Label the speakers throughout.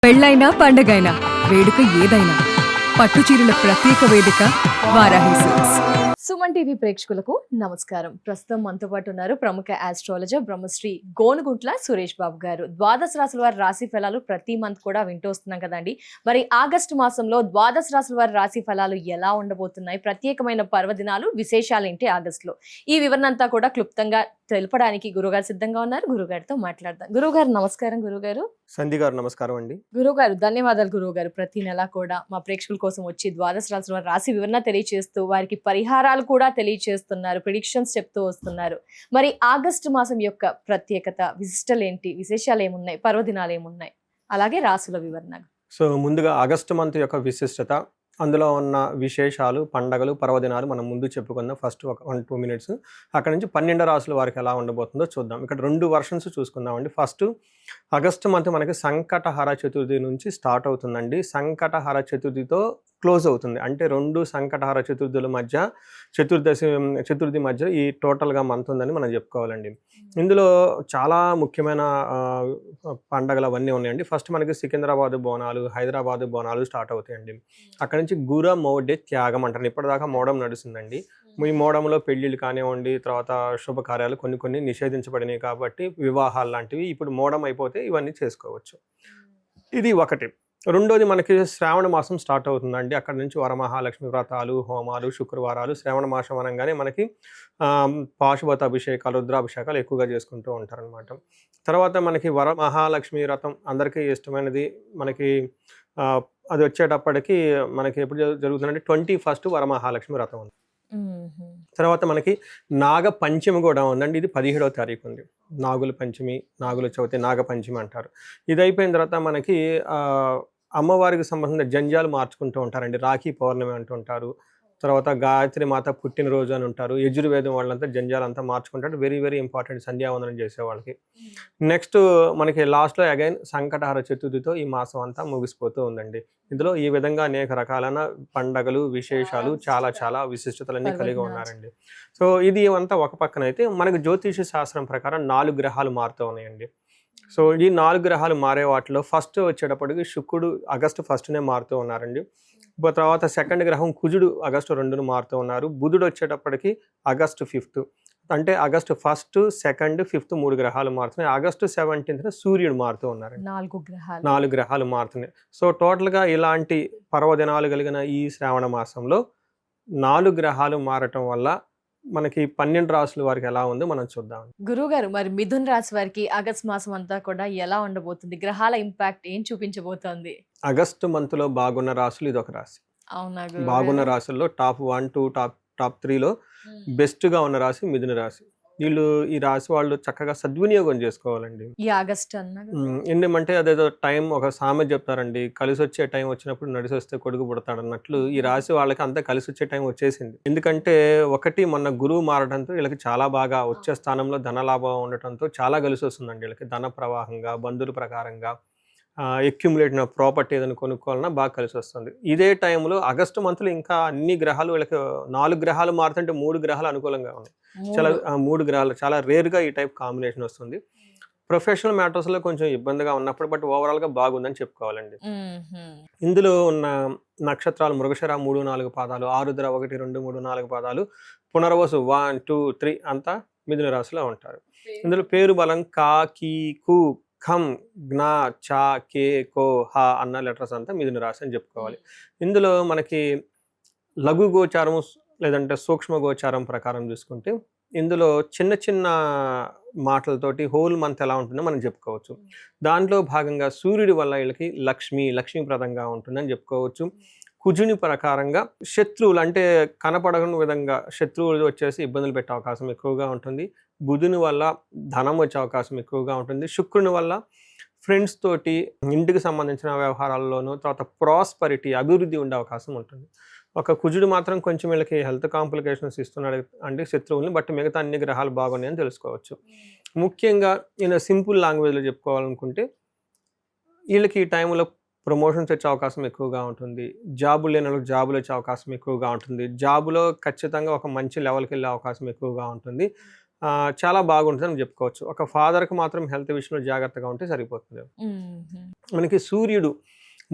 Speaker 1: పెళ్ళైనా పండగైనా వేడుక ఏదైనా పట్టుచీరల ప్రత్యేక వేదిక వారాహి సిల్క్స్.
Speaker 2: సుమన్ టీవీ ప్రేక్షకులకు నమస్కారం. ప్రస్తుతం మనతో పాటు ఉన్నారు ప్రముఖ ఆస్ట్రాలజర్ బ్రహ్మశ్రీ గోనుగుంట్ల సురేష్ బాబు గారు. ద్వాదశ రాశుల వారి రాశి ఫలాలు ప్రతి మంత్ కూడా వింటూ వస్తున్నాం కదండి. మరి ఆగస్టు మాసంలో ద్వాదశ రాశుల వారి రాశి ఫలాలు ఎలా ఉండబోతున్నాయి, ప్రత్యేకమైన పర్వదినాలు విశేషాలు ఏంటి ఆగస్టులో, ఈ వివరణ అంతా కూడా క్లుప్తంగా తెలపడానికి గురుగారు సిద్ధంగా ఉన్నారు. గురుగారితో మాట్లాడదాం. గురుగారు నమస్కారం. గురుగారు
Speaker 3: సంధి గారు నమస్కారం అండి.
Speaker 2: గురుగారు ధన్యవాదాలు. గురుగారు ప్రతి నెల కూడా మా ప్రేక్షకుల కోసం వచ్చి ద్వాదశ రాశుల వారి రాశి వివరణ తెలియజేస్తూ వారికి పరిహారాలు కూడా తెలియజేస్తున్నారు, ప్రిడిక్షన్స్ చెప్తూ వస్తున్నారు. మరి ఆగస్టు మాసం యొక్క ప్రత్యేకత, విశిష్టలు ఏంటి, విశేషాలు ఏమున్నాయి, పర్వదినాలు ఏమున్నాయి, అలాగే రాసుల వివరణ.
Speaker 3: సో ముందుగా ఆగస్టు మంత్ యొక్క విశిష్టత, అందులో ఉన్న విశేషాలు, పండగలు, పర్వదినాలు మనం ముందు చెప్పుకుందాం. ఫస్ట్ ఒక 1-2 మినిట్స్ అక్కడ నుంచి 12 రాసుల వారికి ఎలా ఉండబోతుందో చూద్దాం. ఇక్కడ 2 వర్షన్స్ చూసుకుందామండి. ఫస్ట్ ఆగస్టు మంత్ మనకి సంకటహర చతుర్థి నుంచి స్టార్ట్ అవుతుందండి. సంకటహర చతుర్థితో క్లోజ్ అవుతుంది. అంటే 2 సంకటహర చతుర్థుల మధ్య చతుర్థి మధ్య ఈ టోటల్గా మంత్ ఉందని మనం చెప్పుకోవాలండి. ఇందులో చాలా ముఖ్యమైన పండగలు అవన్నీ ఉన్నాయండి. ఫస్ట్ మనకి సికింద్రాబాద్ బోనాలు, హైదరాబాద్ బోనాలు స్టార్ట్ అవుతాయండి. అక్కడ నుంచి గుర మౌఢ్య త్యాగం అంటారు. ఇప్పటిదాకా మోడం నడుస్తుందండి. ఈ మోడంలో పెళ్ళిళ్ళు కానివ్వండి, తర్వాత శుభకార్యాలు కొన్ని నిషేధించబడినాయి కాబట్టి వివాహాలు లాంటివి ఇప్పుడు మోడం అయిపోతే ఇవన్నీ చేసుకోవచ్చు. ఇది ఒకటి. రెండోది మనకి శ్రావణ మాసం స్టార్ట్ అవుతుందండి. అక్కడ నుంచి వరమహాలక్ష్మి వ్రతాలు, హోమాలు, శుక్రవారాలు. శ్రావణ మాసం అనగానే మనకి పాశుపత అభిషేకాలు, రుద్రాభిషేకాలు ఎక్కువగా చేసుకుంటూ ఉంటారనమాట. తర్వాత మనకి వరమహాలక్ష్మి వ్రతం అందరికీ ఇష్టమైనది. మనకి అది వచ్చేటప్పటికి మనకి ఎప్పుడు జరుగుతుందంటే 21st వరమహాలక్ష్మి వ్రతం ఉంది. తర్వాత మనకి నాగ పంచమి కూడా ఉందండి. ఇది 17వ తారీఖు ఉంది. నాగుల పంచమి, నాగుల చవితి, నాగ పంచమి అంటారు. ఇది అయిపోయిన తర్వాత మనకి అమ్మవారికి సంబంధించిన జంజాలు మార్చుకుంటూ ఉంటారండి. రాఖీ పౌర్ణమి అంటుంటారు. తర్వాత గాయత్రి మాత పుట్టినరోజు అని ఉంటారు. యజుర్వేదం వాళ్ళంతా జంజాలంతా మార్చుకుంటారు. వెరీ వెరీ ఇంపార్టెంట్ సంధ్యావందనం చేసే వాళ్ళకి. నెక్స్ట్ మనకి లాస్ట్లో అగైన్ సంకటహర చతుర్థితో ఈ మాసం అంతా ముగిసిపోతూ ఉందండి. ఇందులో ఈ విధంగా అనేక రకాలైన పండగలు, విశేషాలు, చాలా విశిష్టతలన్నీ కలిగి ఉన్నారండి. సో ఇది అంతా ఒక పక్కన అయితే మనకి జ్యోతిష శాస్త్రం ప్రకారం 4 గ్రహాలు మారుతూ ఉన్నాయండి. సో ఈ 4 గ్రహాలు మారే వాటిలో ఫస్ట్ వచ్చేటప్పటికి శుక్రుడు ఆగస్టు 1నే మారుతూ ఉన్నారండి. తర్వాత సెకండ్ గ్రహం కుజుడు ఆగస్టు 2న మారుతూ ఉన్నారు. బుధుడు వచ్చేటప్పటికి ఆగస్టు 5th. అంటే ఆగస్టు 1st, 2nd, 5th 3 గ్రహాలు మారుతున్నాయి. ఆగస్టు 17th సూర్యుడు మారుతూ ఉన్నారు. 4 గ్రహాలు మారుతున్నాయి. సో టోటల్గా ఇలాంటి పర్వదినాలు కలిగిన ఈ శ్రావణ మాసంలో 4 గ్రహాలు మారటం వల్ల మనకి 12 రాసుల వారికి ఎలా ఉందో మనం చూద్దాం.
Speaker 2: గురుగారు, మరి మిథున్ రాశి వారికి ఆగస్ట్ మాసం అంతా కూడా ఎలా ఉండబోతుంది? గ్రహాల ఇంపాక్ట్ ఏం చూపించబోతోంది?
Speaker 3: ఆగస్టు మంత్ లో బాగున్న రాసులు ఇది ఒక రాశి.
Speaker 2: అవునా?
Speaker 3: బాగున్న రాసుల్లో టాప్ 1, 2, టాప్ 3లో బెస్ట్ గా ఉన్న రాశి మిథున రాశి. వీళ్ళు ఈ రాశి వాళ్ళు చక్కగా సద్వినియోగం చేసుకోవాలండి
Speaker 2: ఈ ఆగస్ట్
Speaker 3: ఎందుకంటే అదేదో టైం, ఒక సామెత చెప్తారండి, కలిసి వచ్చే టైం వచ్చినప్పుడు నడిసి వస్తే కొడుకు పుడతాడు అన్నట్లు ఈ రాశి వాళ్ళకి అంతా కలిసి వచ్చే టైం వచ్చేసింది. ఎందుకంటే ఒకటి మొన్న గురువు మారడంతో వీళ్ళకి చాలా బాగా వచ్చే స్థానంలో ధనలాభం ఉండటంతో చాలా కలిసి వస్తుందండి. వీళ్ళకి ధన ప్రవాహంగా, బంధువుల ప్రకారంగా అక్యుములేట్ ప్రాపర్టీ ఏదైనా కొనుక్కోవాలన్నా బాగా కలిసి వస్తుంది. ఇదే టైంలో ఆగస్టు మంత్లో ఇంకా అన్ని గ్రహాలు వీళ్ళకి 4 గ్రహాలు మారుతుంటే 3 గ్రహాలు అనుకూలంగా ఉన్నాయి. 3 గ్రహాలు చాలా రేర్గా ఈ టైప్ కాంబినేషన్ వస్తుంది. ప్రొఫెషనల్ మ్యాటర్స్లో కొంచెం ఇబ్బందిగా ఉన్నప్పుడు బట్ ఓవరాల్గా బాగుందని చెప్పుకోవాలండి. ఇందులో ఉన్న నక్షత్రాలు మృగశిర 3-4 పాదాలు, ఆరుద్ర 1-2-3-4 పాదాలు, పునర్వసు 1-2-3 అంతా మిథున రాశిలో ఉంటారు. ఇందులో పేరు బలం కా, కీ, కు, ఖం, జ్ఞా, చా, కే, కో, హ అన్న లెటర్స్ అంతా మిథున రాశి అని చెప్పుకోవాలి. ఇందులో మనకి లఘు గోచారం లేదంటే సూక్ష్మ గోచారం ప్రకారం చూసుకుంటే ఇందులో చిన్న మాటలతోటి హోల్ మంత్ ఎలా ఉంటుందో మనం చెప్పుకోవచ్చు. దాంట్లో భాగంగా సూర్యుడి వల్ల వీళ్ళకి లక్ష్మీప్రదంగా ఉంటుందని చెప్పుకోవచ్చు. కుజుని ప్రకారంగా శత్రువులు అంటే కనపడని విధంగా శత్రువులు వచ్చేసి ఇబ్బందులు పెట్టే అవకాశం ఎక్కువగా ఉంటుంది. బుధుని వల్ల ధనం వచ్చే అవకాశం ఎక్కువగా ఉంటుంది. శుక్రుని వల్ల ఫ్రెండ్స్ తోటి ఇంటికి సంబంధించిన వ్యవహారాల్లోనూ, తర్వాత ప్రాస్పరిటీ, అభివృద్ధి ఉండే అవకాశం ఉంటుంది. ఒక కుజుడు మాత్రం కొంచెం వీళ్ళకి హెల్త్ కాంప్లికేషన్స్ ఇస్తున్నాడు అంటే శత్రువుల్ని, బట్ మిగతా అన్ని గ్రహాలు బాగున్నాయని తెలుసుకోవచ్చు. ముఖ్యంగా ఈయన సింపుల్ లాంగ్వేజ్లో చెప్పుకోవాలనుకుంటే వీళ్ళకి ఈ టైంలో ప్రమోషన్స్ వచ్చే అవకాశం ఎక్కువగా ఉంటుంది. జాబులు లేని వాళ్ళకి జాబులు వచ్చే అవకాశం ఎక్కువగా ఉంటుంది. జాబులో ఖచ్చితంగా ఒక మంచి లెవెల్కి వెళ్ళే అవకాశం ఎక్కువగా ఉంటుంది. చాలా బాగుంటుందని చెప్పుకోవచ్చు. ఒక ఫాదర్కి మాత్రం హెల్త్ విషయంలో జాగ్రత్తగా ఉంటే సరిపోతుంది. మనకి సూర్యుడు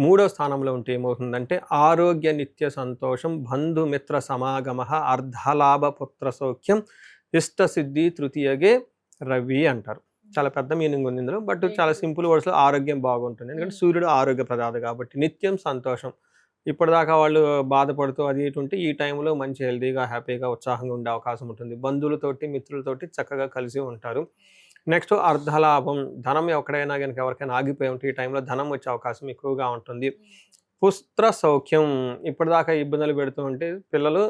Speaker 3: 3వ స్థానంలో ఉంటే ఏమవుతుందంటే ఆరోగ్య నిత్య సంతోషం, బంధుమిత్ర సమాగమ, అర్ధలాభ పుత్ర సౌఖ్యం, ఇష్టసిద్ధి తృతీయగే రవి అంటారు. చాలా పెద్ద మీనింగ్ ఉంది ఇందులో, బట్ చాలా సింపుల్ వర్డ్స్లో ఆరోగ్యం బాగుంటుంది. ఎందుకంటే సూర్యుడు ఆరోగ్య ప్రదాత కాబట్టి నిత్యం సంతోషం. ఇప్పటిదాకా వాళ్ళు బాధపడుతూ అది ఇటు ఉంటే ఈ టైంలో మంచి హెల్తీగా, హ్యాపీగా, ఉత్సాహంగా ఉండే అవకాశం ఉంటుంది. బంధువులతోటి, మిత్రులతోటి చక్కగా కలిసి ఉంటారు. నెక్స్ట్ అర్ధలాభం, ధనం ఎక్కడైనా కనుక ఎవరికైనా ఆగిపోయి ఉంటే ఈ టైంలో ధనం వచ్చే అవకాశం ఎక్కువగా ఉంటుంది. పుత్ర సౌఖ్యం, ఇప్పటిదాకా ఇబ్బందులు పెడుతూ ఉంటే పిల్లలు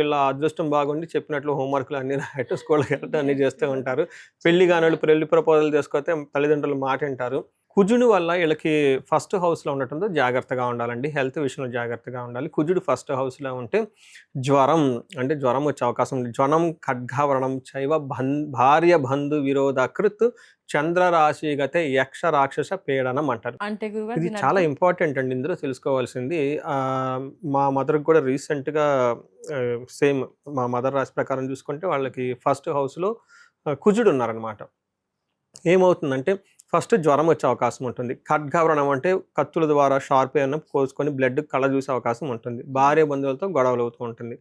Speaker 3: ఇలా అదృష్టం బాగుండి చెప్పినట్లు హోంవర్క్లు అన్నీ రాయటం, స్కూల్కి వెళ్ళటం అన్నీ చేస్తూ ఉంటారు. పెళ్లి కాని పెళ్లి ప్రపోజల్ చేసుకొస్తే తల్లిదండ్రులు మాట వింటారు. కుజుడు వల్ల వీళ్ళకి ఫస్ట్ హౌస్లో ఉండటంతో జాగ్రత్తగా ఉండాలండి. హెల్త్ విషయంలో జాగ్రత్తగా ఉండాలి. కుజుడు ఫస్ట్ హౌస్లో ఉంటే జ్వరం వచ్చే అవకాశం ఉంది. జ్వరం ఖడ్గావరణం చైవ భార్య బంధు విరోధకృత్ చంద్రరాశిగత యక్ష రాక్షస పీడనం అంటారు.
Speaker 2: అంటే
Speaker 3: ఇది చాలా ఇంపార్టెంట్ అండి. ఇందులో తెలుసుకోవాల్సింది మా మదర్కి కూడా రీసెంట్గా సేమ్ మా మదర్ రాశి ప్రకారం చూసుకుంటే వాళ్ళకి ఫస్ట్ హౌస్లో కుజుడు ఉన్నారనమాట. ఏమవుతుందంటే ఫస్ట్ జ్వరం వచ్చే అవకాశం ఉంటుంది. ఖడ్గావరణం అంటే కత్తుల ద్వారా షార్ప్ అయిన కోసుకొని బ్లడ్ కళ్ళ చూసే అవకాశం ఉంటుంది. భార్య బంధువులతో గొడవలు అవుతూ ఉంటుంది.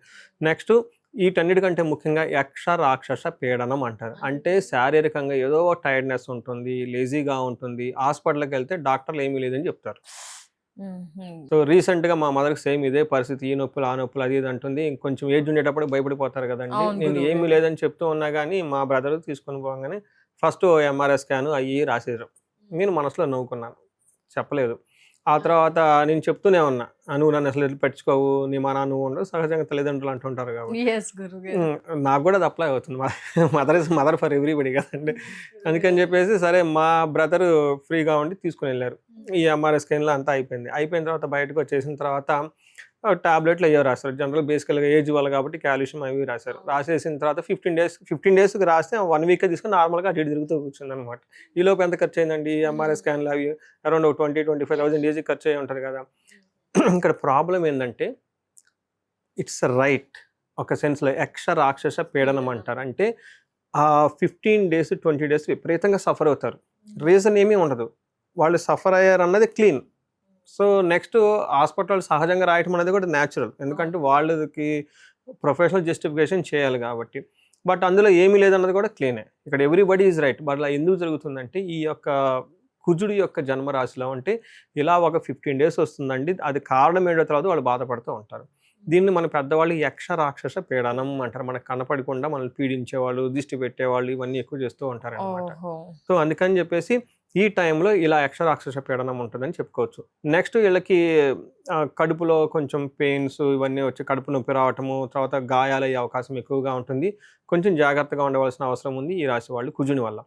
Speaker 3: నెక్స్ట్ వీటన్నిటికంటే ముఖ్యంగా యక్ష రాక్షస పీడనం అంటారు. అంటే శారీరకంగా ఏదో టైర్డ్నెస్ ఉంటుంది, లేజీగా ఉంటుంది. హాస్పిటల్కి వెళ్తే డాక్టర్లు ఏమీ లేదని చెప్తారు. సో రీసెంట్గా మా మదర్కి సేమ్ ఇదే పరిస్థితి. ఈ నొప్పులు ఆ నొప్పులు అది ఇది అంటుంది. ఇంకొంచెం ఏజ్ ఉండేటప్పుడు భయపడిపోతారు కదండి. నేను ఏమీ లేదని చెప్తూ ఉన్నా కానీ మా బ్రదర్ తీసుకొని పోగానే ఫస్ట్ ఎంఆర్ఐ స్కాన్ అయ్యి రాసేసారు. నేను మనసులో నవ్వుకున్నాను, చెప్పలేదు. ఆ తర్వాత నేను చెప్తూనే ఉన్నా, నువ్వు నన్ను అసలు పట్టించుకోవు, నీ మన నువ్వు ఉండవు, సహజంగా తల్లిదండ్రులు అంటుంటారు కాబట్టి నాకు కూడా అది అప్లై అవుతుంది. మదర్ ఫర్ ఎవ్రీబడి కదండి. అందుకని చెప్పేసి సరే మా బ్రదర్ ఫ్రీగా ఉండి తీసుకుని వెళ్ళారు. ఈ ఎంఆర్ఐ స్కాన్లో అంతా అయిపోయిన తర్వాత బయటకు వచ్చేసిన తర్వాత టాబ్లెట్లు అయ్యో రాశారు. జనరల్ బేసికల్గా ఏజ్ వల్ల కాబట్టి కాల్షియం అవి రాశారు. రాసేసిన తర్వాత 15 డేస్కి రాస్తే 1 వీక్ తీసుకుని నార్మల్గా అటు తిరుగుతూ కూర్చుంది అనమాట. ఈలోపు ఎంత ఖర్చు అయిందండి? ఎంఆర్ఐ స్కాన్లు అవి అరౌండ్ 20,000-25,000 ఈజీ ఖర్చు అయ్యి ఉంటుంది కదా. ఇక్కడ ప్రాబ్లం ఏంటంటే ఇట్స్ రైట్ ఒక సెన్స్లో యక్ష రాక్షస పీడనం అంటారు. అంటే 15 డేస్ 20 డేస్ విపరీతంగా సఫర్ అవుతారు. రీజన్ ఏమీ ఉండదు, వాళ్ళు సఫర్ అయ్యారు అన్నది క్లీన్. సో నెక్స్ట్ హాస్పిటల్ సహజంగా రాయటం అనేది కూడా న్యాచురల్, ఎందుకంటే వాళ్ళకి ప్రొఫెషనల్ జస్టిఫికేషన్ చేయాలి కాబట్టి. బట్ అందులో ఏమీ లేదన్నది కూడా క్లీనే. ఇక్కడ ఎవ్రీబడి ఈజ్ రైట్. బట్ అలా ఎందుకు జరుగుతుందంటే ఈ యొక్క కుజుడి యొక్క జన్మరాశిలో అంటే ఇలా ఒక 15 డేస్ వస్తుందండి. అది కారణం ఏంటో తర్వాత వాళ్ళు బాధపడుతూ ఉంటారు. దీన్ని మన పెద్దవాళ్ళు యక్ష రాక్షస పీడనం అంటారు. మనకు కనపడకుండా మనల్ని పీడించేవాళ్ళు, దిష్టి పెట్టేవాళ్ళు ఇవన్నీ ఎక్కువ చేస్తూ ఉంటారు అనమాట. సో అందుకని చెప్పేసి ఈ టైంలో ఇలా యక్ష రాక్షస పీడనం ఉంటుందని చెప్పుకోవచ్చు. నెక్స్ట్ వీళ్ళకి కడుపులో కొంచెం పెయిన్స్ ఇవన్నీ వచ్చి కడుపు నొప్పి రావటము, తర్వాత గాయాలయ్యే అవకాశం ఎక్కువగా ఉంటుంది. కొంచెం జాగ్రత్తగా ఉండవలసిన అవసరం ఉంది ఈ రాశి వాళ్ళు కుజుని వల్ల.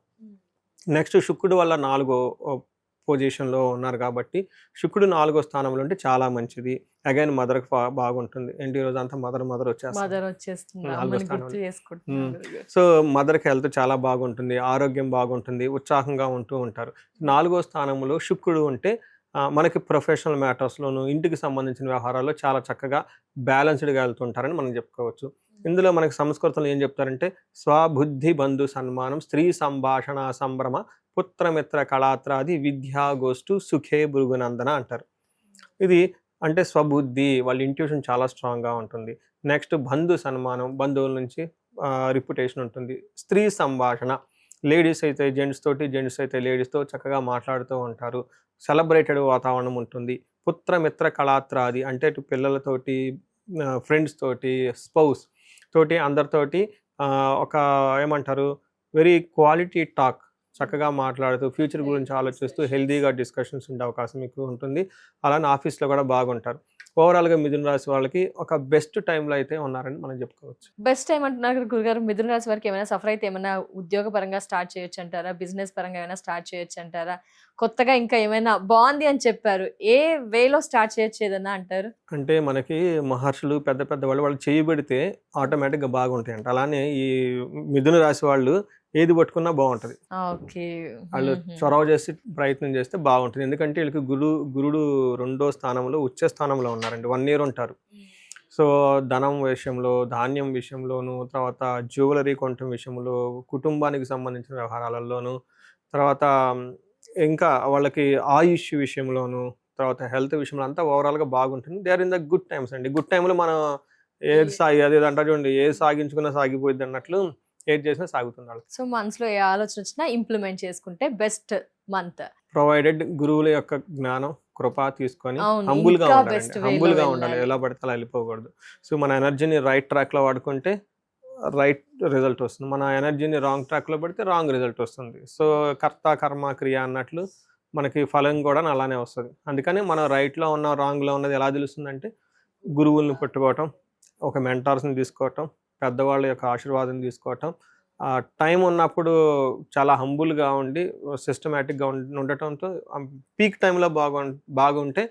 Speaker 3: నెక్స్ట్ శుక్రుడు వల్ల 4వ పొజిషన్లో ఉన్నారు కాబట్టి శుక్రుడు 4వ స్థానంలో ఉంటే చాలా మంచిది. అగైన్ మదర్కి బాగుంటుంది. ఏంటి ఈరోజు అంతా మదర్ వచ్చేస్తుంది. సో మదర్కి హెల్త్ చాలా బాగుంటుంది, ఆరోగ్యం బాగుంటుంది, ఉత్సాహంగా ఉంటూ ఉంటారు. 4వ స్థానంలో శుక్రుడు ఉంటే మనకి ప్రొఫెషనల్ మ్యాటర్స్లోను ఇంటికి సంబంధించిన వ్యవహారాల్లో చాలా చక్కగా బ్యాలెన్స్డ్గా వెళ్తుంటారని మనం చెప్పుకోవచ్చు. ఇందులో మనకి సంస్కృతంలో ఏం చెప్తారంటే స్వబుద్ధి బంధు సన్మానం, స్త్రీ సంభాషణ సంభ్రమ, పుత్రమిత్ర కళాత్రాది విద్యాగోష్ఠు సుఖే భృగునందన అంటారు. ఇది అంటే స్వబుద్ధి, వాళ్ళ ఇంట్యూషన్ చాలా స్ట్రాంగ్గా ఉంటుంది. నెక్స్ట్ బంధు సన్మానం, బంధువుల నుంచి రిప్యుటేషన్ ఉంటుంది. స్త్రీ సంభాషణ, లేడీస్ అయితే జెంట్స్ తోటి, జెంట్స్ అయితే లేడీస్తో చక్కగా మాట్లాడుతూ ఉంటారు. సెలబ్రేటెడ్ వాతావరణం ఉంటుంది. పుత్రమిత్ర కళాత్రాది అంటే ఇటు పిల్లలతోటి, ఫ్రెండ్స్ తోటి, స్పౌస్ తోటి, అందరితోటి ఒక ఏమంటారు వెరీ క్వాలిటీ టాక్, చక్కగా మాట్లాడుతూ ఫ్యూచర్ గురించి ఆలోచిస్తూ హెల్దీగా డిస్కషన్స్ ఉండే అవకాశం ఎక్కువ ఉంటుంది. అలానే ఆఫీస్లో కూడా బాగుంటారు. ఓవరాల్గా మిథున రాశి వాళ్ళకి ఒక బెస్ట్ టైంలో అయితే ఉన్నారని మనం చెప్పుకోవచ్చు.
Speaker 2: బెస్ట్ టైం అంటున్నారు గురుగారు. మిథున రాశి వారికి ఏమైనా సఫర్ అయితే ఏమైనా ఉద్యోగ పరంగా స్టార్ట్ చేయొచ్చు అంటారా? బిజినెస్ పరంగా ఏమైనా స్టార్ట్ చేయొచ్చు అంటారా? కొత్తగా ఇంకా ఏమైనా బాగుంది అని చెప్పారు, ఏ వేలో స్టార్ట్ చేయొచ్చు ఏదన్నా అంటారు? అంటే
Speaker 3: మనకి మహర్షులు పెద్ద పెద్ద వాళ్ళు చేయబెడితే ఆటోమేటిక్గా బాగుంటాయి అంట. అలానే ఈ మిథున రాశి వాళ్ళు ఏది పట్టుకున్నా బాగుంటుంది. వాళ్ళు చొరవ చేసి ప్రయత్నం చేస్తే బాగుంటుంది. ఎందుకంటే వీళ్ళకి గురుడు 2వ స్థానంలో ఉచ్చ స్థానంలో ఉన్నారండి. 1 year ఉంటారు. సో ధనం విషయంలో, ధాన్యం విషయంలోను, తర్వాత జ్యువెలరీ కొనటం విషయంలో, కుటుంబానికి సంబంధించిన వ్యవహారాలలోను, తర్వాత ఇంకా వాళ్ళకి ఆయుష్ విషయంలోను, తర్వాత హెల్త్ విషయంలో అంతా ఓవరాల్గా బాగుంటుంది. They are in the good times అండి. గుడ్ టైంలో మనం ఏది అదేది అంటారు చూడండి, ఏది సాగించుకున్నా సాగిపోయింది అన్నట్లు ఏది చేసినా సాగుతుంది వాళ్ళకి.
Speaker 2: సో మనసులో ఏ ఆలోచన వచ్చినా ఇంప్లిమెంట్ చేసుకుంటే బెస్ట్ మంత్.
Speaker 3: ప్రొవైడెడ్ గురువుల యొక్క జ్ఞానం, కృప తీసుకొని
Speaker 2: అవును,
Speaker 3: హంబుల్గా
Speaker 2: ఇంకా
Speaker 3: ఉండాలండి.
Speaker 2: best way లో
Speaker 3: హంబుల్గా ఉండాలి,
Speaker 2: వెళ్ళాలి.
Speaker 3: ఎలా పడితే అలా వెళ్ళిపోకూడదు. సో మన ఎనర్జీని రైట్ ట్రాక్లో వాడుకుంటే రైట్ రిజల్ట్ వస్తుంది. మన ఎనర్జీని రాంగ్ ట్రాక్లో పెడితే రాంగ్ రిజల్ట్ వస్తుంది. సో కర్త కర్మ క్రియ అన్నట్లు మనకి ఫలం కూడా అలానే వస్తుంది. అందుకని మనం రైట్లో ఉన్న రాంగ్లో ఉన్నది ఎలా తెలుస్తుందంటే గురువుల్ని పెట్టుకోవటం, ఒక మెంటార్స్ని తీసుకోవటం, పెద్దవాళ్ళ యొక్క ఆశీర్వాదం తీసుకోవటం, టైం ఉన్నప్పుడు చాలా హంబుల్గా ఉండి సిస్టమేటిక్గా ఉండటంతో పీక్ టైంలో బాగుంటే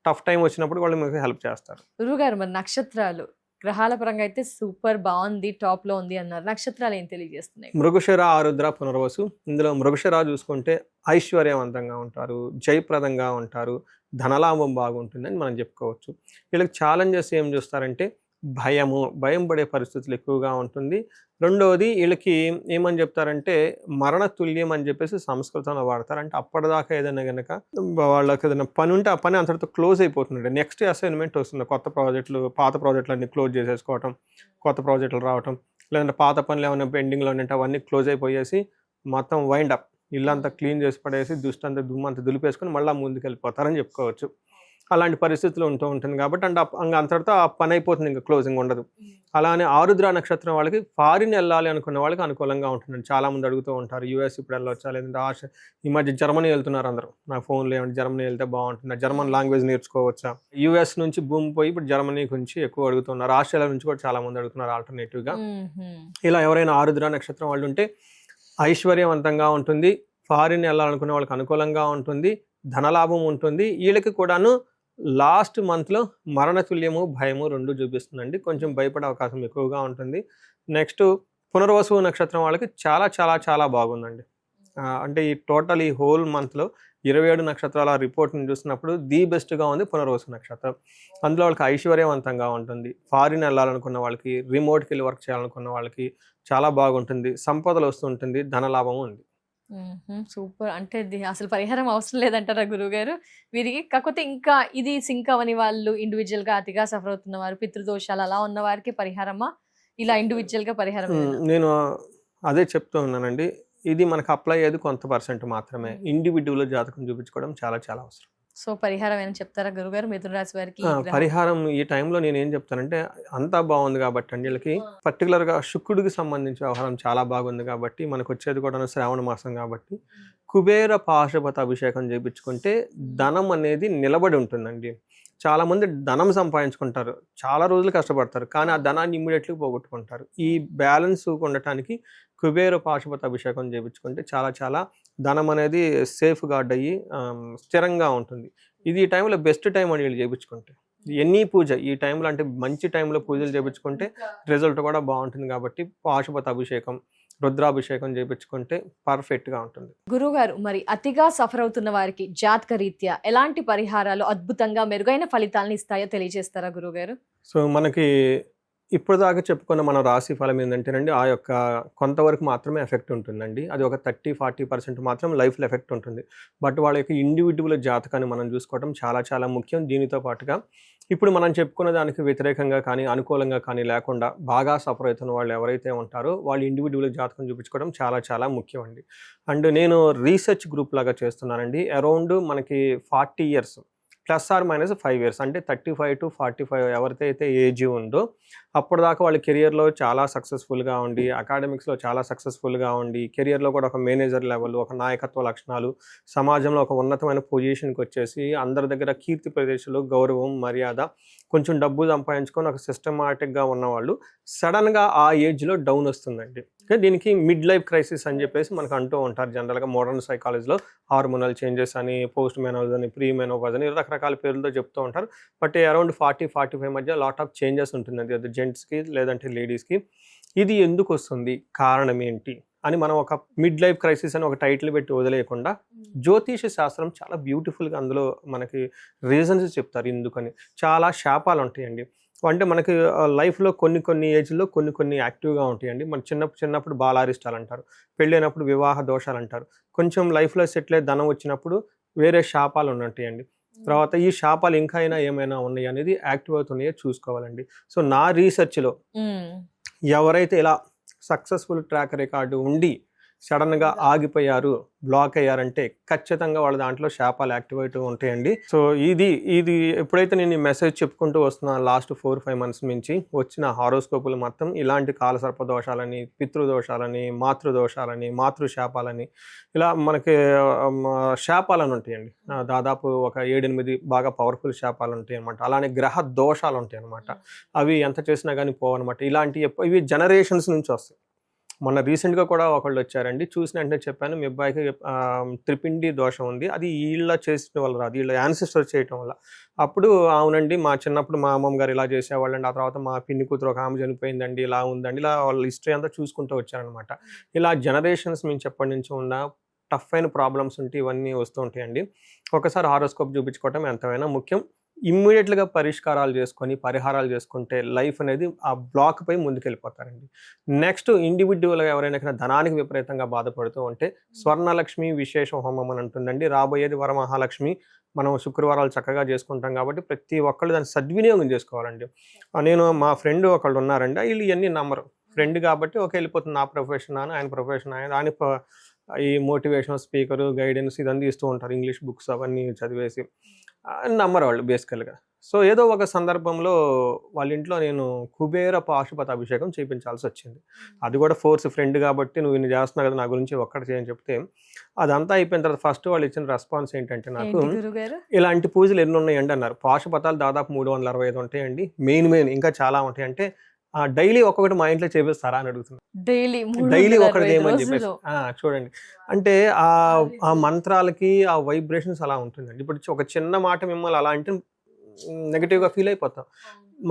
Speaker 3: టఫ్ టైం వచ్చినప్పుడు వాళ్ళు మీకు హెల్ప్ చేస్తారు.
Speaker 2: గురుగారు మరి నక్షత్రాలు గ్రహాల పరంగా అయితే సూపర్ బాగుంది, టాప్ లో ఉంది అన్నారు. నక్షత్రాలు ఏం తెలియజేస్తున్నాయి?
Speaker 3: మృగశిర, ఆరుద్ర, పునర్వసు. ఇందులో మృగశిర చూసుకుంటే ఐశ్వర్యవంతంగా ఉంటారు, జయప్రదంగా ఉంటారు, ధనలాభం బాగుంటుందని మనం చెప్పుకోవచ్చు. వీళ్ళకి ఛాలెంజెస్ ఏం చూస్తారంటే భయం పడే పరిస్థితులు ఎక్కువగా ఉంటుంది. రెండవది వీళ్ళకి ఏమని చెప్తారంటే మరణ తుల్యం అని చెప్పేసి సంస్కృతంలో వాడతారు. అంటే అప్పటిదాకా ఏదైనా కనుక వాళ్ళకి ఏదైనా పని ఉంటే ఆ పని అంతటితో క్లోజ్ అయిపోతుంది. నెక్స్ట్ అసైన్మెంట్ వస్తుంది. కొత్త ప్రాజెక్టులు, పాత ప్రాజెక్టులు అన్ని క్లోజ్ చేసేసుకోవటం, కొత్త ప్రాజెక్టులు రావటం, లేదంటే పాత పనులు ఏమైనా పెండింగ్లో ఉంటే అవన్నీ క్లోజ్ అయిపోయేసి మొత్తం వైండ్ అప్, ఇల్లంతా క్లీన్ చేసి పడేసి దుష్టంతా దుమ్మంతా దులిపేసుకొని మళ్ళీ ముందుకు వెళ్ళిపోతారని చెప్పుకోవచ్చు. అలాంటి పరిస్థితులు ఉంటుంది కాబట్టి అంతటితో ఆ పని అయిపోతుంది, ఇంకా క్లోజింగ్ ఉండదు. అలానే ఆరుద్ర నక్షత్రం వాళ్ళకి ఫారిన్ వెళ్ళాలి అనుకున్న వాళ్ళకి అనుకూలంగా ఉంటుందండి. చాలామంది అడుగుతూ ఉంటారు, యూఎస్ ఇప్పుడు వెళ్ళొచ్చా, లేదంటే ఈ మధ్య జర్మనీ వెళ్తున్నారు అందరూ. నా ఫోన్లో ఏమంటే జర్మనీ వెళ్తే బాగుంటుంది, జర్మన్ లాంగ్వేజ్ నేర్చుకోవచ్చా. యూఎస్ నుంచి భూమి పోయి ఇప్పుడు జర్మనీ గురించి ఎక్కువ అడుగుతున్నారు. ఆస్ట్రేలియా నుంచి కూడా చాలామంది అడుగుతున్నారు ఆల్టర్నేటివ్గా. ఇలా ఎవరైనా ఆరుద్ర నక్షత్రం వాళ్ళు ఉంటే ఐశ్వర్యవంతంగా ఉంటుంది, ఫారిన్ వెళ్ళాలనుకునే వాళ్ళకి అనుకూలంగా ఉంటుంది, ధనలాభం ఉంటుంది. వీళ్ళకి కూడాను లాస్ట్ మంత్లో మరణతుల్యము, భయము రెండు చూపిస్తుందండి. కొంచెం భయపడే అవకాశం ఎక్కువగా ఉంటుంది. నెక్స్ట్ పునర్వసు నక్షత్రం వాళ్ళకి చాలా చాలా చాలా బాగుందండి. అంటే ఈ హోల్ మంత్లో 27 నక్షత్రాల రిపోర్ట్ని చూసినప్పుడు ది బెస్ట్గా ఉంది పునర్వసు నక్షత్రం. అందులో వాళ్ళకి ఐశ్వర్యవంతంగా ఉంటుంది, ఫారిన్ వెళ్ళాలనుకున్న వాళ్ళకి, రిమోట్కి వెళ్ళి వర్క్ చేయాలనుకున్న వాళ్ళకి చాలా బాగుంటుంది, సంపదలు వస్తుంటుంది, ధనలాభం ఉంది.
Speaker 2: సూపర్. అంటే అసలు పరిహారం అవసరం లేదంటారా గురువుగారు వీరికి? కాకపోతే ఇంకా ఇది సింక్ అవని వాళ్ళు, ఇండివిజువల్ గా అతిగా సఫర్ అవుతున్న వారు, పితృదోషాలు అలా ఉన్న వారికి పరిహారమా, ఇలా ఇండివిజువల్ గా పరిహారం?
Speaker 3: నేను అదే చెప్తూ ఉన్నానండి, ఇది మనకు అప్లై అయ్యేది కొంత పర్సెంట్ మాత్రమే. ఇండివిజువల్ జాతకం చూపించుకోవడం చాలా చాలా అవసరం.
Speaker 2: సో పరిహారం ఏమైనా చెప్తారా గురుగారు మిథున రాశి వారికి?
Speaker 3: పరిహారం ఈ టైంలో నేను ఏం చెప్తానంటే అంతా బాగుంది కాబట్టి అండి, వీళ్ళకి పర్టికులర్గా శుక్రుడికి సంబంధించిన వ్యవహారం చాలా బాగుంది కాబట్టి, మనకు వచ్చేది కూడా శ్రావణ మాసం కాబట్టి కుబేర పాశుపత అభిషేకం చేయించుకుంటే ధనం అనేది నిలబడి ఉంటుందండి. చాలామంది ధనం సంపాదించుకుంటారు, చాలా రోజులు కష్టపడతారు, కానీ ఆ ధనాన్ని ఇమ్మీడియట్లీ పోగొట్టుకుంటారు. ఈ బ్యాలెన్స్ ఉండటానికి కుబేర పాశుపత అభిషేకం చేయించుకుంటే చాలా చాలా ధనం అనేది సేఫ్ గార్డ్ అయ్యి స్థిరంగా ఉంటుంది. ఇది ఈ టైంలో బెస్ట్ టైం అని వీళ్ళు చేయించుకుంటే, ఎన్ని పూజ ఈ టైంలో అంటే మంచి టైంలో పూజలు చేయించుకుంటే రిజల్ట్ కూడా బాగుంటుంది. కాబట్టి పాశుపత అభిషేకం, రుద్రాభిషేకం చేయించుకుంటే పర్ఫెక్ట్గా ఉంటుంది.
Speaker 2: గురువుగారు మరి అతిగా సఫర్ అవుతున్న వారికి జాతక రీత్యా ఎలాంటి పరిహారాలు అద్భుతంగా మెరుగైన ఫలితాలను ఇస్తాయో తెలియజేస్తారా గురువుగారు?
Speaker 3: సో మనకి ఇప్పుడు దాకా చెప్పుకున్న మన రాశి ఫలం ఏంటంటేనండి, ఆ యొక్క కొంతవరకు మాత్రమే ఎఫెక్ట్ ఉంటుందండి. అది ఒక 30-40% మాత్రం లైఫ్లో ఎఫెక్ట్ ఉంటుంది. బట్ వాళ్ళ యొక్క ఇండివిజువల్ జాతకాన్ని మనం చూసుకోవడం చాలా చాలా ముఖ్యం. దీనితో పాటుగా ఇప్పుడు మనం చెప్పుకున్న దానికి వ్యతిరేకంగా కానీ అనుకూలంగా కానీ లేకుండా బాగా సఫర్ అవుతున్న వాళ్ళు ఎవరైతే ఉంటారో వాళ్ళు ఇండివిజువల్ జాతకం చూపించుకోవడం చాలా చాలా ముఖ్యం అండి. అండ్ నేను రీసెర్చ్ గ్రూప్ లాగా చేస్తున్నానండి. అరౌండ్ మనకి 40 years +or-5 years అంటే 35 to 45 ఎవరికైతే ఏజ్ ఉందో అప్పటిదాకా వాళ్ళ కెరియర్లో చాలా సక్సెస్ఫుల్గా ఉండి, అకాడమిక్స్లో చాలా సక్సెస్ఫుల్గా ఉండి, కెరియర్లో కూడా ఒక మేనేజర్ లెవెల్, ఒక నాయకత్వ లక్షణాలు, సమాజంలో ఒక ఉన్నతమైన పొజిషన్కి వచ్చేసి అందరి దగ్గర కీర్తి ప్రదేశాలు, గౌరవం, మర్యాద, కొంచెం డబ్బు సంపాదించుకొని ఒక సిస్టమాటిక్గా ఉన్నవాళ్ళు సడన్గా ఆ ఏజ్లో డౌన్ వస్తుందండి. దీనికి మిడ్ లైఫ్ క్రైసిస్ అని చెప్పేసి మనకు అంటూ ఉంటారు జనరల్గా మోడర్న్ సైకాలజీలో. హార్మోనల్ చేంజెస్ అని, పోస్ట్ మెనోపాజ్ అని, ప్రీ మెనోపాజ్ అని రకరకాల పేర్లతో చెప్తూ ఉంటారు. బట్ అరౌండ్ 40-45 మధ్య లాట్ ఆఫ్ చేంజెస్ ఉంటుందండి, అది జెంట్స్కి లేదంటే లేడీస్కి. ఇది ఎందుకు వస్తుంది, కారణం ఏంటి అని మనం ఒక మిడ్ లైఫ్ క్రైసిస్ అని ఒక టైటిల్ పెట్టి వదిలేయకుండా జ్యోతిష శాస్త్రం చాలా బ్యూటిఫుల్గా అందులో మనకి రీజన్స్ చెప్తారు ఎందుకని. చాలా శాపాలు ఉంటాయండి. అంటే మనకి లైఫ్లో కొన్ని ఏజ్లో కొన్ని యాక్టివ్గా ఉంటాయండి. మన చిన్నప్పుడు బాలారిష్టాలు అంటారు, పెళ్ళైనప్పుడు వివాహ దోషాలు అంటారు, కొంచెం లైఫ్లో సెటిల్ అయ్యి ధనం వచ్చినప్పుడు వేరే శాపాలు ఉన్నట్టాయండి. తర్వాత ఈ శాపాలు ఇంకా అయినా ఏమైనా ఉన్నాయి అనేది యాక్టివ్ అవుతున్నాయో చూసుకోవాలండి. సో నా రీసెర్చ్లో ఎవరైతే ఇలా సక్సెస్ఫుల్ ట్రాక్ రికార్డు ఉండి సడన్గా ఆగిపోయారు, బ్లాక్ అయ్యారంటే ఖచ్చితంగా వాళ్ళ దాంట్లో శాపాలు యాక్టివేట్ ఉంటాయండి. సో ఇది ఎప్పుడైతే నేను ఈ మెసేజ్ చెప్పుకుంటూ వస్తున్నాను లాస్ట్ 4-5 మంత్స్ నుంచి వచ్చిన హారోస్కోపులు మొత్తం ఇలాంటి కాలసర్ప దోషాలని, పితృదోషాలని, మాతృదోషాలని, మాతృశాపాలని, ఇలా మనకి శాపాలని ఉంటాయండి. దాదాపు ఒక 7-8 బాగా పవర్ఫుల్ శాపాలు ఉంటాయి అనమాట. అలానే గ్రహ దోషాలు ఉంటాయి అనమాట. అవి ఎంత చేసినా కానీ పోవన్నమాట. ఇవి జనరేషన్స్ నుంచి వస్తాయి. మొన్న రీసెంట్గా కూడా ఒకళ్ళు వచ్చారండి, చూసిన వెంటనే చెప్పాను మీ అబ్బాయికి త్రిపిండి దోషం ఉంది, అది వీళ్ళ చేసిన వల్ల రాదు, వీళ్ళ యాన్సిస్టర్ చేయటం వల్ల. అప్పుడు అవునండి మా చిన్నప్పుడు మా అమ్మమ్మ గారు ఇలా చేసేవాళ్ళండి, ఆ తర్వాత మా పిన్ని కూతురు ఒక ఆమె చనిపోయిందండి, ఇలా ఉందండి, ఇలా వాళ్ళ హిస్టరీ అంతా చూసుకుంటూ వచ్చారనమాట. ఇలా జనరేషన్స్ నుంచి ఎప్పటి నుంచి ఉన్న టఫ్ అయిన ప్రాబ్లమ్స్ ఉంటే ఇవన్నీ వస్తూ ఉంటాయండి. ఒకసారి హారోస్కోప్ చూపించుకోవటం ఎంతైనా ముఖ్యం. ఇమ్మీడియట్గా పరిష్కారాలు చేసుకొని పరిహారాలు చేసుకుంటే లైఫ్ అనేది ఆ బ్లాక్ పై ముందుకెళ్ళిపోతారండి. నెక్స్ట్ ఇండివిజువల్గా ఎవరైనా ధనానికి విపరీతంగా బాధపడుతూ ఉంటే స్వర్ణలక్ష్మి విశేష హోమం అని ఉంటుందండి. రాబోయేది వరమహాలక్ష్మి, మనం శుక్రవారాలు చక్కగా చేసుకుంటాం కాబట్టి ప్రతి ఒక్కళ్ళు దాన్ని సద్వినియోగం చేసుకోవాలండి. నేను మా ఫ్రెండ్ ఒకళ్ళు ఉన్నారండి, వీళ్ళు ఇవన్నీ నమ్మరు. ఫ్రెండ్ కాబట్టి ఓకే వెళ్ళిపోతుంది, నా ప్రొఫెషన్ ఆయన ప్రొఫెషన్ ఆయన ఈ మోటివేషన్ స్పీకరు గైడెన్స్ ఇదంతా ఇస్తూ ఉంటారు, ఇంగ్లీష్ బుక్స్ అవన్నీ చదివేసి నమ్మరు వాళ్ళు బేసికల్గా. సో ఏదో ఒక సందర్భంలో వాళ్ళ ఇంట్లో నేను కుబేర పాశుపత అభిషేకం చేయించాల్సి వచ్చింది. అది కూడా ఫోర్స్, ఫ్రెండ్ కాబట్టి నువ్వు ఇన్ని చేస్తున్నావు కదా నా గురించి ఒక్కటి చేయని చెప్తే అదంతా అయిపోయిన తర్వాత ఫస్ట్ వాళ్ళు ఇచ్చిన రెస్పాన్స్ ఏంటంటే, నాకు ఇలాంటి పూజలు ఎన్ని ఉన్నాయండి అన్నారు. పాశుపతాలు దాదాపు 365 ఉంటాయండి. మెయిన్ ఇంకా చాలా ఉంటాయి. అంటే డైలీ ఒక్కొక్కటి మా ఇంట్లో చేపిస్తారా అని అడుగుతున్నారు. డైలీ ఒకటి ఏమని చెప్పేసి చూడండి. అంటే ఆ మంత్రాలకి ఆ వైబ్రేషన్స్ అలా ఉంటుందండి. ఇప్పుడు ఒక చిన్న మాట మిమ్మల్ని అలా అంటే నెగిటివ్గా ఫీల్ అయిపోతాం.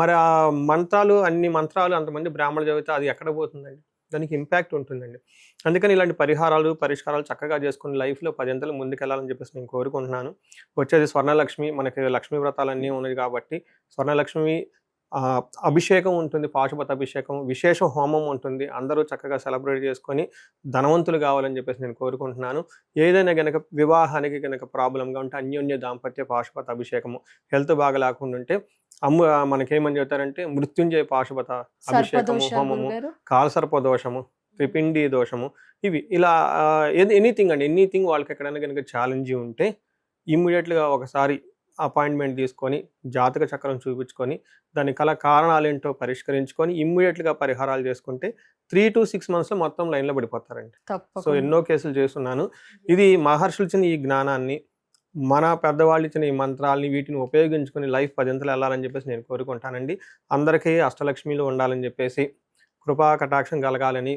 Speaker 3: మరి ఆ మంత్రాలు, అన్ని మంత్రాలు అంతమంది బ్రాహ్మణులు చదివితే అది ఎక్కడ పోతుందండి, దానికి ఇంపాక్ట్ ఉంటుందండి. అందుకని ఇలాంటి పరిష్కారాలు చక్కగా చేసుకుని లైఫ్లో 10 అంతలు ముందుకెళ్ళాలని చెప్పేసి నేను కోరుకుంటున్నాను. వచ్చేది స్వర్ణలక్ష్మి, మనకి లక్ష్మీ వ్రతాలన్నీ ఉన్నాయి కాబట్టి స్వర్ణలక్ష్మి అభిషేకం ఉంటుంది, పాశుపత అభిషేకం, విశేష హోమం ఉంటుంది. అందరూ చక్కగా సెలబ్రేట్ చేసుకొని ధనవంతులు కావాలని చెప్పేసి నేను కోరుకుంటున్నాను. ఏదైనా కనుక వివాహానికి కనుక ప్రాబ్లంగా ఉంటే అన్యోన్య దాంపత్య పాశుపత అభిషేకము, హెల్త్ బాగా లేకుండా ఉంటే మనకేమని చెప్తారంటే మృత్యుంజయ పాశుపత అభిషేకము, హోమము, కాలసర్ప దోషము, త్రిపిండి దోషము, ఇవి ఇలా ఎనీథింగ్ వాళ్ళకి ఎక్కడైనా కనుక ఛాలెంజ్ ఉంటే ఇమ్మీడియట్గా ఒకసారి అపాయింట్మెంట్ తీసుకొని జాతక చక్రం చూపించుకొని దాని కారణాలు ఏంటో పరిష్కరించుకొని ఇమ్మీడియట్గా పరిహారాలు చేసుకుంటే 3 to 6 months మొత్తం లైన్లో పడిపోతారండి. సో ఎన్నో కేసులు చేస్తున్నాను. ఇది మహర్షులు ఇచ్చిన ఈ జ్ఞానాన్ని, మన పెద్దవాళ్ళు ఇచ్చిన ఈ మంత్రాలని వీటిని ఉపయోగించుకొని లైఫ్ 10 అంతలు వెళ్ళాలని చెప్పేసి నేను కోరుకుంటానండి. అందరికీ అష్టలక్ష్మిలు ఉండాలని చెప్పేసి, కృపా కటాక్షం కలగాలని,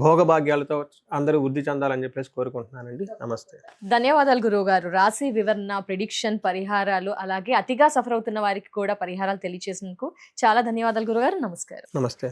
Speaker 3: భోగభాగ్యాలతో అందరూ వృద్ధి చెందాలని చెప్పేసి కోరుకుంటున్నానండి. నమస్తే.
Speaker 2: ధన్యవాదాలు గురువు గారు. రాశి వివరణ, ప్రిడిక్షన్, పరిహారాలు, అలాగే అతిగా సఫర్ అవుతున్న వారికి కూడా పరిహారాలు తెలియజేసినందుకు చాలా ధన్యవాదాలు గురుగారు. నమస్కారం.
Speaker 3: నమస్తే.